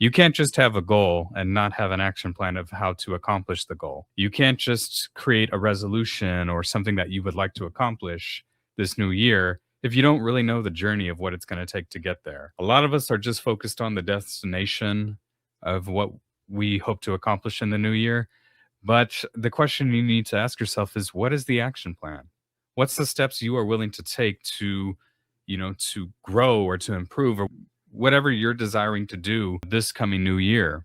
You can't just have a goal and not have an action plan of how to accomplish the goal. You can't just create a resolution or something that you would like to accomplish this new year if you don't really know the journey of what it's going to take to get there. A lot of us are just focused on the destination of what we hope to accomplish in the new year. But the question you need to ask yourself is, what is the action plan? What's the steps you are willing to take to, to grow or to improve or whatever you're desiring to do this coming new year?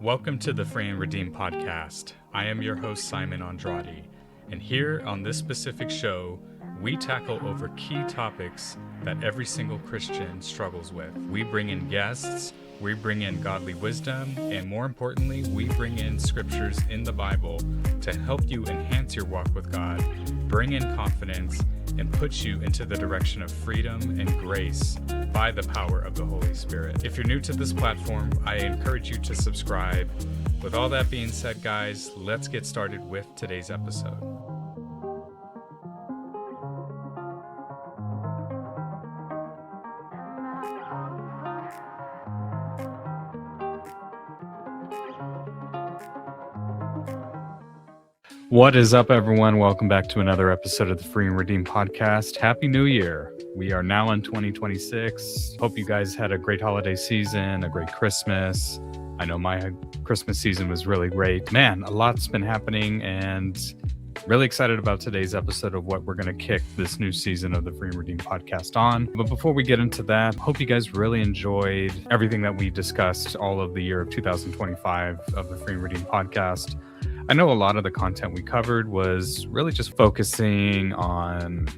Welcome to the Free and Redeemed podcast. I am your host, Simon Andrade, and here on this specific show, we tackle over key topics that every single Christian struggles with. We bring in guests, we bring in godly wisdom, and more importantly, we bring in scriptures in the Bible to help you enhance your walk with God, bring in confidence, and put you into the direction of freedom and grace by the power of the Holy Spirit. If you're new to this platform, I encourage you to subscribe. With all that being said, guys, let's get started with today's episode. What is up, everyone? Welcome back to another episode of the Free and Redeemed podcast. Happy New Year. We are now in 2026. Hope you guys had a great holiday season, a great Christmas. I know my Christmas season was really great. Man, a lot's been happening and really excited about today's episode of what we're going to kick this new season of the Free and Redeemed podcast on. But before we get into that, hope you guys really enjoyed everything that we discussed all of the year of 2025 of the Free and Redeemed podcast. I know a lot of the content we covered was really just focusing on,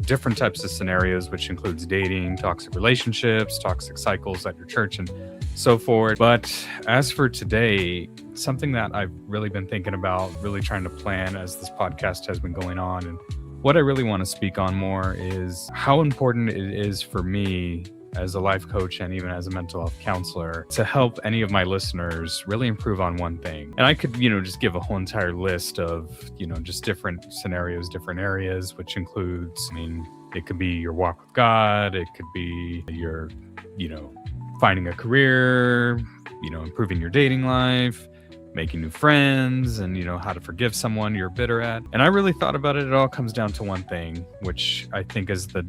different types of scenarios, which includes dating, toxic relationships, toxic cycles at your church, and so forth. But as for today, something that I've really been thinking about, really trying to plan as this podcast has been going on, and what I really want to speak on more is how important it is for me as a life coach and even as a mental health counselor to help any of my listeners really improve on one thing. And I could, just give a whole entire list of, just different scenarios, different areas, which includes, it could be your walk with God. It could be your, finding a career, improving your dating life, making new friends, and, how to forgive someone you're bitter at. And I really thought about it. It all comes down to one thing, which I think is the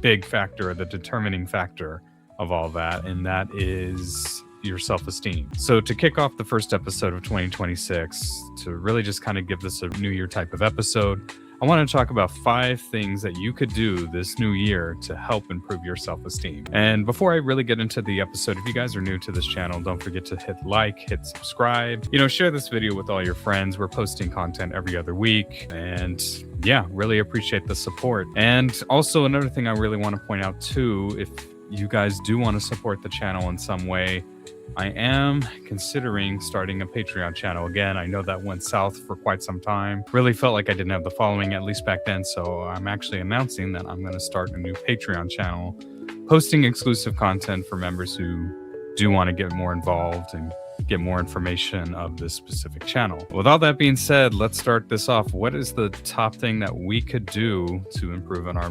big factor, the determining factor of all that, and that is your self-esteem. So to kick off the first episode of 2026, to really just kind of give this a new year type of episode, I want to talk about 5 things that you could do this new year to help improve your self-esteem. And before I really get into the episode, if you guys are new to this channel, don't forget to hit like, hit subscribe, share this video with all your friends. We're posting content every other week, and yeah, really appreciate the support. And also another thing I really want to point out too, if you guys do want to support the channel in some way, I am considering starting a Patreon channel. Again, I know that went south for quite some time. Really felt like I didn't have the following, at least back then. So I'm actually announcing that I'm going to start a new Patreon channel, posting exclusive content for members who do want to get more involved and get more information of this specific channel. With all that being said, let's start this off. What is the top thing that we could do to improve on our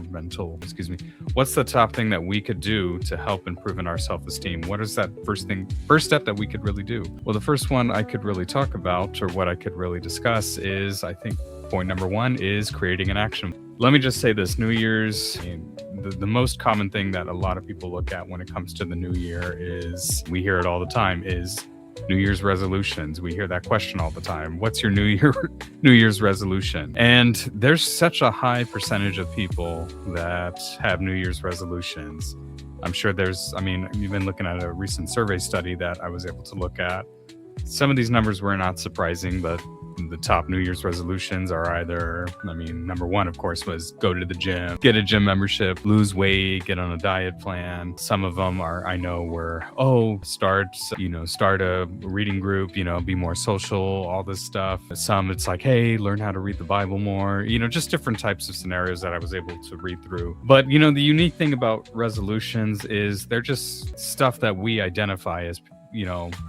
what's the top thing that we could do to help improve in our self-esteem? What is that first step that we could really do? Well, the first one I could really talk about, or what I could really discuss, is, I think point number 1 is creating an action. Let me just say this, New Year's, the most common thing that a lot of people look at when it comes to the new year is, we hear it all the time, is New Year's resolutions. We hear that question all the time. What's your New Year's resolution? And there's such a high percentage of people that have New Year's resolutions. I'm sure you've been looking at a recent survey study that I was able to look at. Some of these numbers were not surprising, but the top New Year's resolutions are either, number 1, of course, was go to the gym, get a gym membership, lose weight, get on a diet plan. Some of them were start a reading group, be more social, all this stuff. Some it's like, hey, learn how to read the Bible more, just different types of scenarios that I was able to read through. But, the unique thing about resolutions is they're just stuff that we identify as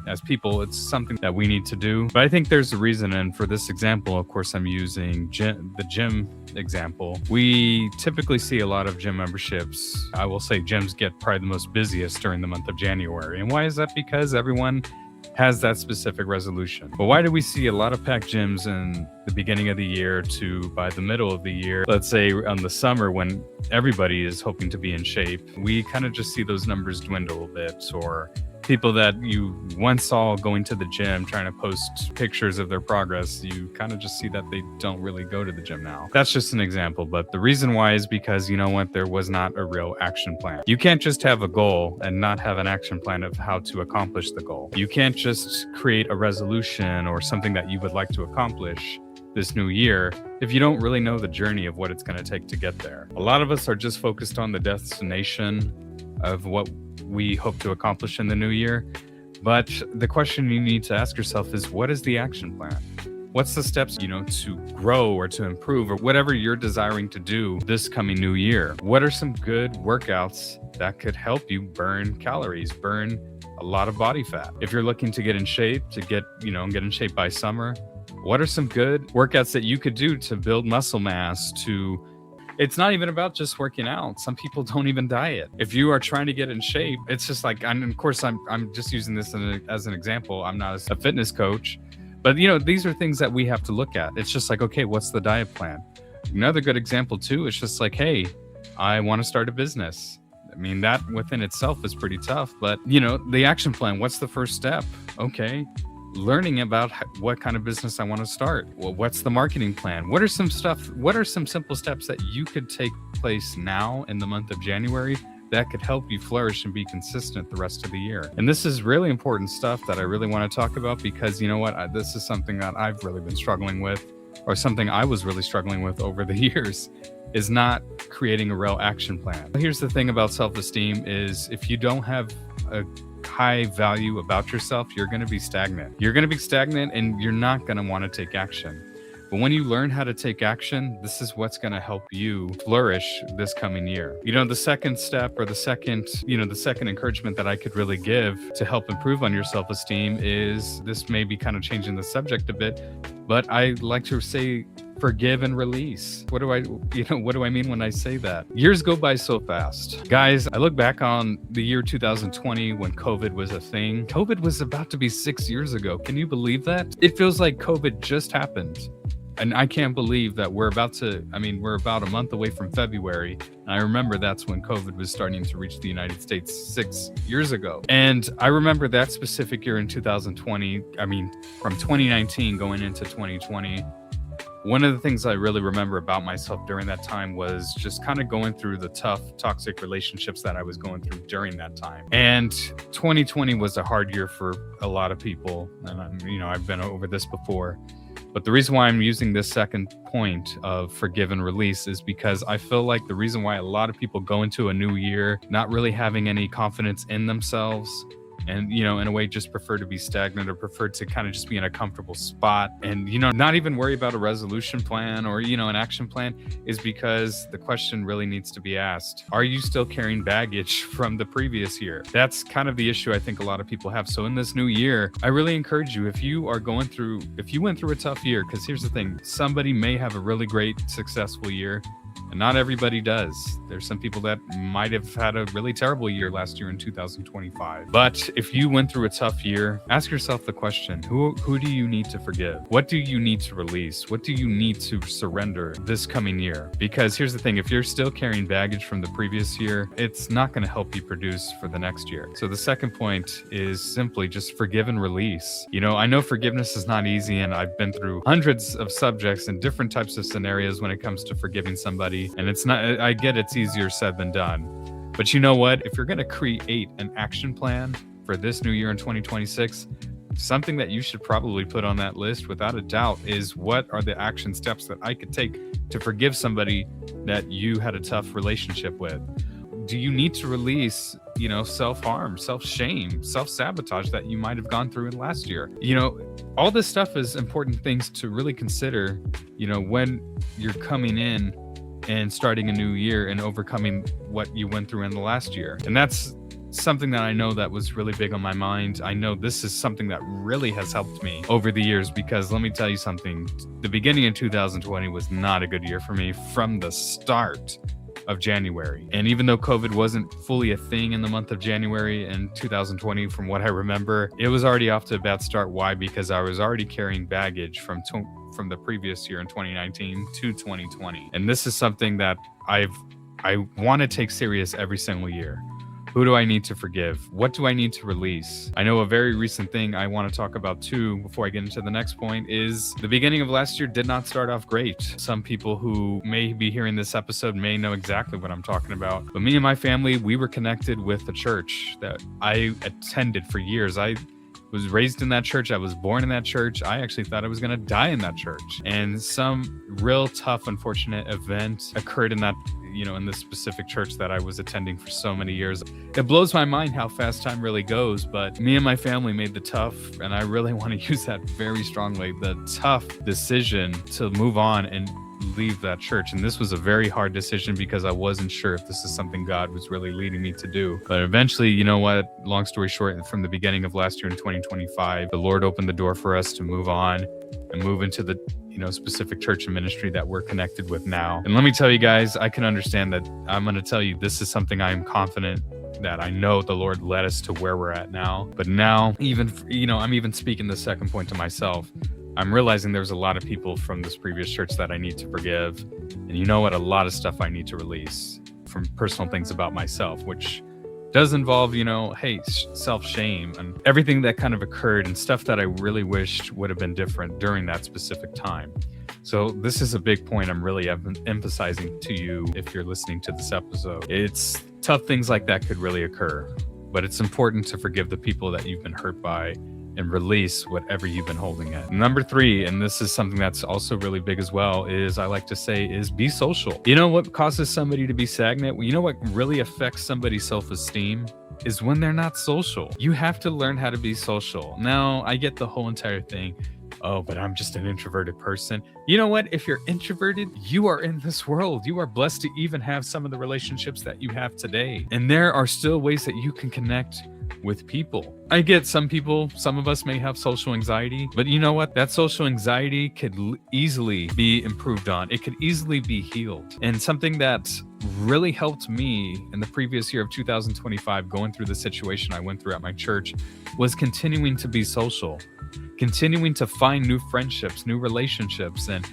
as people, it's something that we need to do. But I think there's a reason. And for this example, of course, I'm using the gym example. We typically see a lot of gym memberships. I will say gyms get probably the most busiest during the month of January. And why is that? Because everyone has that specific resolution. But why do we see a lot of packed gyms in the beginning of the year to by the middle of the year? Let's say on the summer when everybody is hoping to be in shape, we kind of just see those numbers dwindle a bit, or people that you once saw going to the gym trying to post pictures of their progress, you kind of just see that they don't really go to the gym now. That's just an example, but the reason why is because there was not a real action plan. You can't just have a goal and not have an action plan of how to accomplish the goal. You can't just create a resolution or something that you would like to accomplish this new year if you don't really know the journey of what it's going to take to get there. A lot of us are just focused on the destination of what we hope to accomplish in the new year. But the question you need to ask yourself is, what is the action plan? What's the steps, to grow or to improve or whatever you're desiring to do this coming new year? What are some good workouts that could help you burn calories, burn a lot of body fat? If you're looking to get in shape, get in shape by summer, what are some good workouts that you could do to build muscle mass, it's not even about just working out. Some people don't even diet. If you are trying to get in shape, it's just like, and of course, I'm just using this as an example. I'm not a fitness coach, but these are things that we have to look at. It's just like, okay, what's the diet plan? Another good example too, is just like, hey, I want to start a business. I mean, that within itself is pretty tough, but the action plan, what's the first step? Okay. Learning about what kind of business I want to start. Well, what's the marketing plan? What are some simple steps that you could take place now in the month of January that could help you flourish and be consistent the rest of the year? And this is really important stuff that I really want to talk about, because this is something that I've really been struggling with, or something I was really struggling with over the years, is not creating a real action plan. Here's the thing about self-esteem is, if you don't have a high value about yourself, you're going to be stagnant. You're going to be stagnant and you're not going to want to take action. But when you learn how to take action, this is what's going to help you flourish this coming year. The second step, or the second encouragement that I could really give to help improve on your self-esteem is, this may be kind of changing the subject a bit, but I like to say, forgive and release. What do I mean when I say that? Years go by so fast. Guys, I look back on the year 2020 when COVID was a thing. COVID was about to be 6 years ago. Can you believe that? It feels like COVID just happened. And I can't believe that we're about a month away from February. And I remember that's when COVID was starting to reach the United States 6 years ago. And I remember that specific year in 2020, from 2019 going into 2020, one of the things I really remember about myself during that time was just kind of going through the tough, toxic relationships that I was going through during that time. And 2020 was a hard year for a lot of people. And I've been over this before. But the reason why I'm using this second point of forgive and release is because I feel like the reason why a lot of people go into a new year not really having any confidence in themselves, and in a way just prefer to be stagnant, or prefer to kind of just be in a comfortable spot and not even worry about a resolution plan or an action plan, is because the question really needs to be asked: are you still carrying baggage from the previous year? That's kind of the issue I think a lot of people have. So in this new year, I really encourage you, if you went through a tough year, because here's the thing, somebody may have a really great successful year, and not everybody does. There's some people that might have had a really terrible year last year in 2025. But if you went through a tough year, ask yourself the question, who do you need to forgive? What do you need to release? What do you need to surrender this coming year? Because here's the thing, if you're still carrying baggage from the previous year, it's not going to help you produce for the next year. So the second point is simply just forgive and release. I know forgiveness is not easy, and I've been through hundreds of subjects and different types of scenarios when it comes to forgiving somebody. And I get it's easier said than done. But you know what? If you're going to create an action plan for this new year in 2026, something that you should probably put on that list without a doubt is, what are the action steps that I could take to forgive somebody that you had a tough relationship with? Do you need to release, self-harm, self-shame, self-sabotage that you might have gone through in last year? All this stuff is important things to really consider, when you're coming in and starting a new year and overcoming what you went through in the last year. And that's something that I know that was really big on my mind. I know this is something that really has helped me over the years, because let me tell you something, the beginning of 2020 was not a good year for me from the start of January. And even though COVID wasn't fully a thing in the month of January in 2020, from what I remember, it was already off to a bad start. Why? Because I was already carrying baggage from the previous year in 2019 to 2020. And this is something that I want to take serious every single year. Who do I need to forgive? What do I need to release? I know a very recent thing I want to talk about too, before I get into the next point, is the beginning of last year did not start off great. Some people who may be hearing this episode may know exactly what I'm talking about. But me and my family, we were connected with a church that I attended for years. I was raised in that church. I was born in that church. I actually thought I was going to die in that church. And some real tough, unfortunate event occurred in that, in this specific church that I was attending for so many years. It blows my mind how fast time really goes, but me and my family made the tough, and I really want to use that very strongly, the tough decision to move on and leave that church. And this was a very hard decision because I wasn't sure if this is something God was really leading me to do. But eventually, you know what, long story short, from the beginning of last year in 2025, the Lord opened the door for us to move on and move into the specific church and ministry that we're connected with now. And let me tell you guys, I can understand that. I'm going to tell you, this is something I am confident that I know the Lord led us to where we're at now. But now, I'm even speaking the second point to myself. I'm realizing there's a lot of people from this previous church that I need to forgive. And you know what? A lot of stuff I need to release from personal things about myself, which does involve, self-shame and everything that kind of occurred and stuff that I really wished would have been different during that specific time. So this is a big point I'm really emphasizing to you if you're listening to this episode. It's tough things like that could really occur, but it's important to forgive the people that you've been hurt by and release whatever you've been holding at. Number 3, and this is something that's also really big as well, is I like to say is be social. You know what causes somebody to be stagnant? You know what really affects somebody's self-esteem is when they're not social. You have to learn how to be social. Now, I get the whole entire thing. Oh, but I'm just an introverted person. You know what? If you're introverted, you are in this world. You are blessed to even have some of the relationships that you have today. And there are still ways that you can connect with people. I get some of us may have social anxiety, but you know what? That social anxiety could easily be improved on. It could easily be healed. And something that really helped me in the previous year of 2025, going through the situation I went through at my church, was continuing to be social, continuing to find new friendships, new relationships, and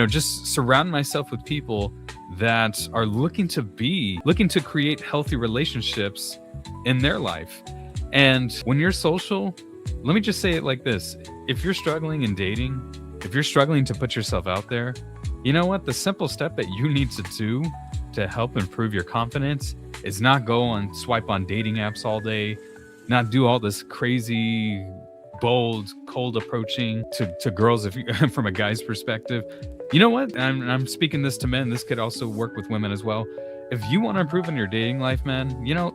just surround myself with people that are looking to create healthy relationships in their life. And when you're social, let me just say it like this. If you're struggling in dating, if you're struggling to put yourself out there, you know what? The simple step that you need to do to help improve your confidence is not go and swipe on dating apps all day, not do all this crazy, bold, cold approaching to girls from a guy's perspective. You know what? I'm speaking this to men. This could also work with women as well. If you want to improve in your dating life, man,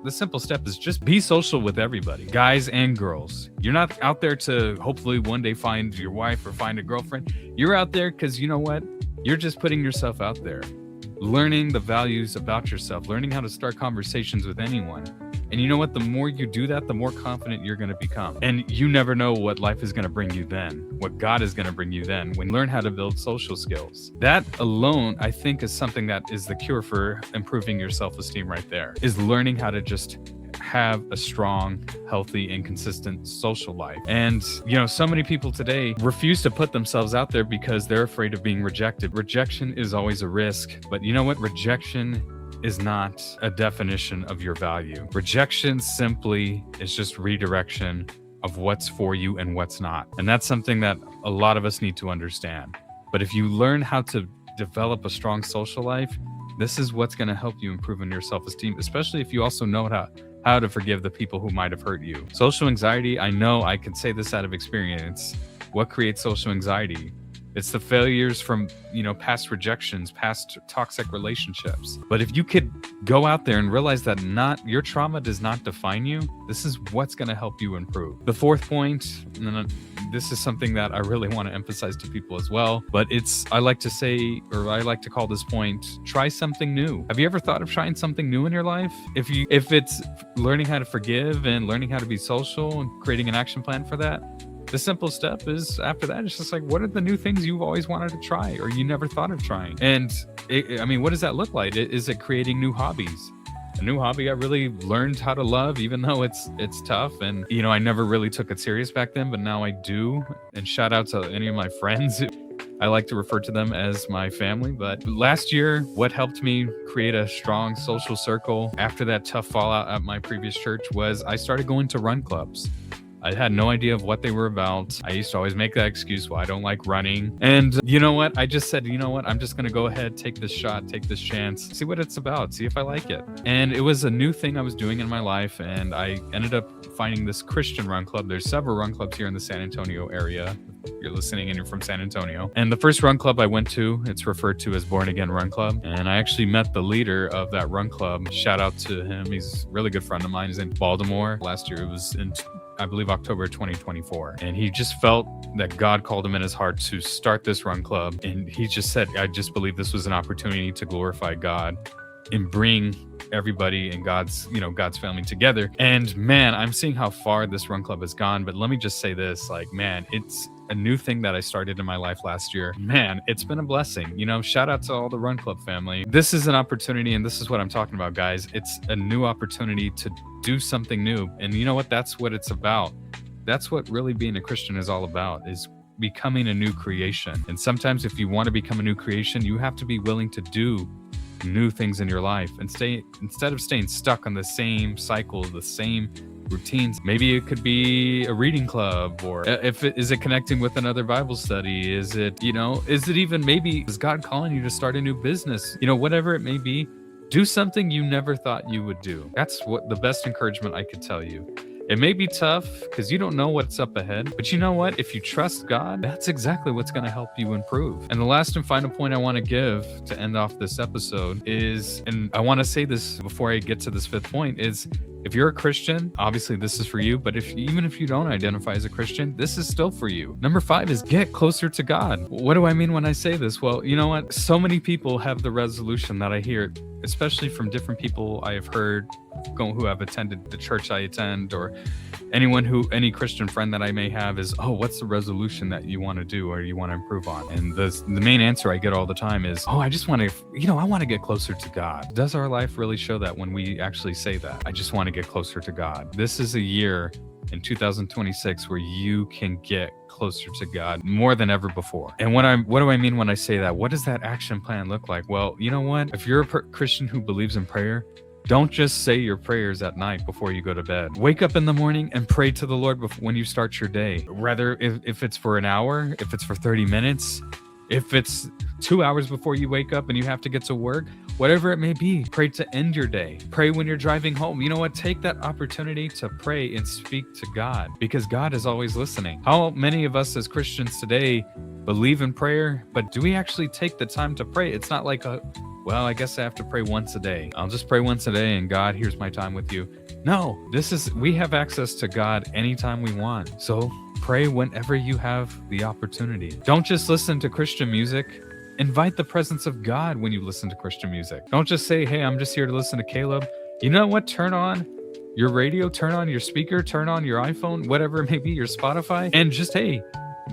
the simple step is just be social with everybody, guys and girls. You're not out there to hopefully one day find your wife or find a girlfriend. You're out there because you know what? You're just putting yourself out there, learning the values about yourself, learning how to start conversations with anyone. And you know what? The more you do that, the more confident you're going to become. And you never know what life is going to bring you then, what God is going to bring you then when you learn how to build social skills. That alone, I think, is something that is the cure for improving your self-esteem right there, is learning how to just have a strong, healthy, and consistent social life. And, so many people today refuse to put themselves out there because they're afraid of being rejected. Rejection is always a risk, but you know what? Rejection is not a definition of your value. Rejection simply is just redirection of what's for you and what's not. And that's something that a lot of us need to understand. But if you learn how to develop a strong social life, this is what's going to help you improve in your self-esteem, especially if you also know how to forgive the people who might have hurt you. Social anxiety, I know I can say this out of experience. What creates social anxiety? It's the failures from, past rejections, past toxic relationships. But if you could go out there and realize that your trauma does not define you, this is what's going to help you improve. The fourth point, and then this is something that I really want to emphasize to people as well. But I like to say, or I like to call this point, try something new. Have you ever thought of trying something new in your life? If it's learning how to forgive and learning how to be social and creating an action plan for that, the simple step is after that, it's just like, what are the new things you've always wanted to try or you never thought of trying? And what does that look like? Is it creating new hobbies? A new hobby I really learned how to love, even though it's tough. And, I never really took it serious back then, but now I do. And shout out to any of my friends. I like to refer to them as my family. But last year, what helped me create a strong social circle after that tough fallout at my previous church was I started going to run clubs. I had no idea of what they were about. I used to always make that excuse why I don't like running. And you know what? I just said, I'm just going to go ahead, take this shot, take this chance, see what it's about, see if I like it. And it was a new thing I was doing in my life. And I ended up finding this Christian run club. There's several run clubs here in the San Antonio area. You're listening and you're from San Antonio. And the first run club I went to, it's referred to as Born Again Run Club. And I actually met the leader of that run club. Shout out to him. He's a really good friend of mine. He's in Baltimore. Last year it was in I believe October 2024. And he just felt that God called him in his heart to start this run club. And he just said, I just believe this was an opportunity to glorify God and bring everybody in God's family together. And man, I'm seeing how far this run club has gone. But let me just say this, it's a new thing that I started in my life last year. Man, it's been a blessing. Shout out to all the run club family. This is an opportunity, and this is what I'm talking about, guys. It's a new opportunity to do something new. And you know what? That's what it's about. That's what really being a Christian is all about, is becoming a new creation. And sometimes if you want to become a new creation, you have to be willing to do new things in your life and instead of staying stuck on the same cycle, the same routines. Maybe it could be a reading club, or is it connecting with another Bible study? Is it even maybe is God calling you to start a new business? Whatever it may be, do something you never thought you would do. That's what the best encouragement I could tell you. It may be tough because you don't know what's up ahead, but you know what? If you trust God, that's exactly what's going to help you improve. And the last and final point I want to give to end off this episode is, and I want to say this before I get to this fifth point, is if you're a Christian, obviously this is for you, but even if you don't identify as a Christian, this is still for you. Number 5 is get closer to God. What do I mean when I say this? Well, you know what? So many people have the resolution that I hear, especially from different people I have heard who have attended the church I attend, or any Christian friend that I may have is, what's the resolution that you want to do or you want to improve on? And the main answer I get all the time is, I just want to, I want to get closer to God. Does our life really show that when we actually say that? I just want to get closer to God. This is a year in 2026 where you can get closer to God more than ever before. And what do I mean when I say that? What does that action plan look like? Well, you know what? If you're a Christian who believes in prayer, don't just say your prayers at night before you go to bed. Wake up in the morning and pray to the Lord when you start your day. Whether if it's for an hour, if it's for 30 minutes, if it's 2 hours before you wake up and you have to get to work, whatever it may be, pray to end your day. Pray when you're driving home. You know what? Take that opportunity to pray and speak to God, because God is always listening. How many of us as Christians today believe in prayer, but do we actually take the time to pray? It's not like I guess I have to pray once a day. I'll just pray once a day and God, here's my time with you. No, we have access to God anytime we want. So pray whenever you have the opportunity. Don't just listen to Christian music. Invite the presence of God when you listen to Christian music. Don't just say, hey, I'm just here to listen to Caleb. You know what? Turn on your radio, turn on your speaker, turn on your iPhone, whatever it may be, your Spotify, and just, hey,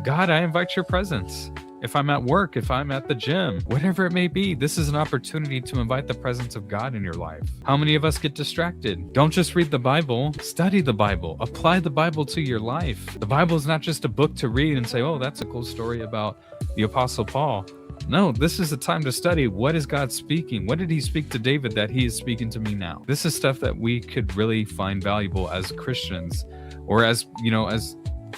God, I invite your presence. If I'm at work, if I'm at the gym, whatever it may be, this is an opportunity to invite the presence of God in your life. How many of us get distracted? Don't just read the Bible, study the Bible, apply the Bible to your life. The Bible is not just a book to read and say, that's a cool story about the Apostle Paul. No, this is the time to study. What is God speaking? What did he speak to David that he is speaking to me now? This is stuff that we could really find valuable as Christians, or as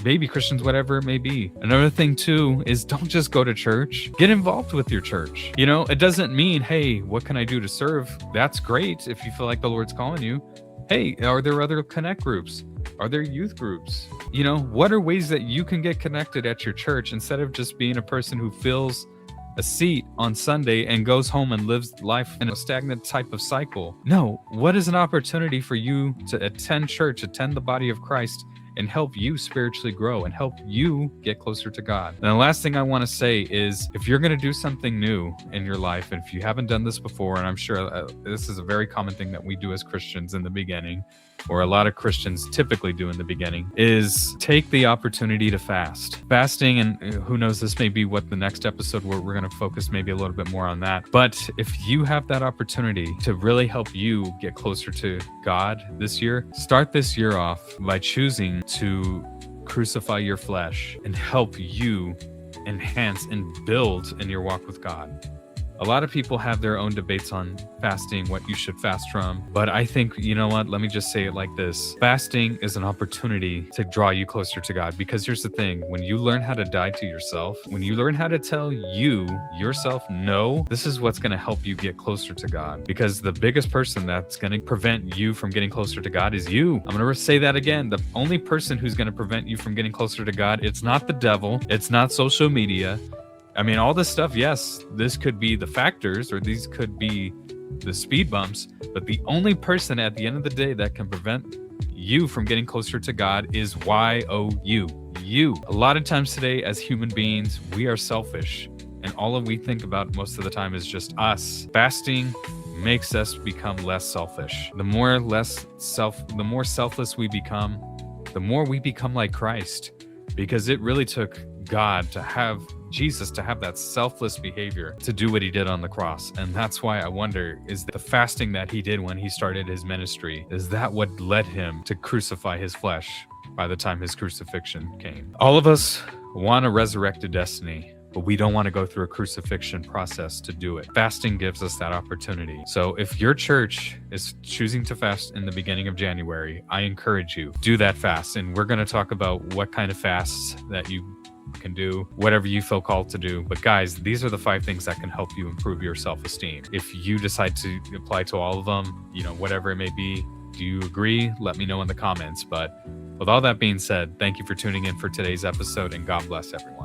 baby Christians, whatever it may be. Another thing too is, don't just go to church. Get involved with your church. It doesn't mean, hey, what can I do to serve? That's great if you feel like the Lord's calling you. Hey, are there other connect groups? Are there youth groups? What are ways that you can get connected at your church instead of just being a person who fills a seat on Sunday and goes home and lives life in a stagnant type of cycle? No, what is an opportunity for you to attend church, attend the body of Christ, and help you spiritually grow and help you get closer to God. And the last thing I want to say is, if you're going to do something new in your life, and if you haven't done this before, and I'm sure this is a very common thing that we do as Christians in the beginning, or a lot of Christians typically do in the beginning, is take the opportunity to fast. Fasting, and who knows, this may be what the next episode where we're going to focus maybe a little bit more on that. But if you have that opportunity to really help you get closer to God this year, start this year off by choosing to crucify your flesh and help you enhance and build in your walk with God. A lot of people have their own debates on fasting, what you should fast from. But I think, you know what, let me just say it like this. Fasting is an opportunity to draw you closer to God. Because here's the thing, when you learn how to die to yourself, when you learn how to tell yourself, no, this is what's going to help you get closer to God. Because the biggest person that's going to prevent you from getting closer to God is you. I'm going to say that again. The only person who's going to prevent you from getting closer to God, it's not the devil. It's not social media. I mean, all this stuff, yes, this could be the factors, or these could be the speed bumps, but the only person at the end of the day that can prevent you from getting closer to God is you. A lot of times today, as human beings, we are selfish, and all we think about most of the time is just us. Fasting makes us become less selfish. The more selfless we become, the more we become like Christ, because it really took God to have Jesus to have that selfless behavior to do what he did on the cross. And that's why I wonder, is the fasting that he did when he started his ministry, is that what led him to crucify his flesh by the time his crucifixion came? All of us want a resurrected destiny, but we don't want to go through a crucifixion process to do it. Fasting gives us that opportunity. So if your church is choosing to fast in the beginning of January, I encourage you, do that fast. And we're going to talk about what kind of fasts that you can do, whatever you feel called to do. But guys, these are the 5 things that can help you improve your self-esteem. If you decide to apply to all of them, whatever it may be, do you agree? Let me know in the comments. But with all that being said, thank you for tuning in for today's episode, and God bless everyone.